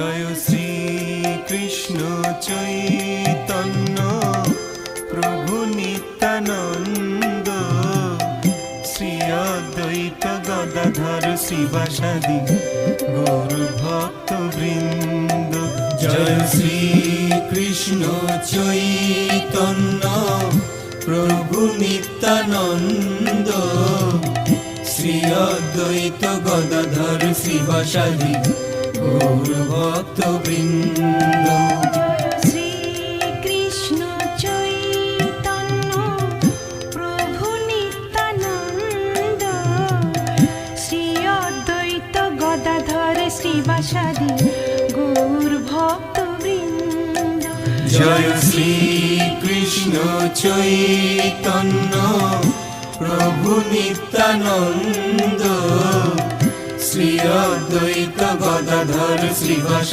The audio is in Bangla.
জয় শ্রী কৃষ্ণ চৈতন্য প্রভু নিত্যানন্দ, শ্রী অদ্বৈত গদাধর শিবাসাদি গৌর ভক্ত বৃন্দ। জয় শ্রী কৃষ্ণ চৈতন্য প্রভু নিত্যানন্দ, শ্রী অদ্বৈত গদাধর শিবাসাদি গৌর ভক্ত বৃন্দ। শ্রী কৃষ্ণ চৈতন্য প্রভু নিত্যানন্দ, শ্রী অদ্বৈত গদাধর শ্রীবাসাদি গৌর ভক্ত বৃন্দ। জয় শ্রী কৃষ্ণ চৈতন্য প্রভু নিত্যানন্দ, শ্রী অদ্বৈত গদাধর শ্রীবাসাদি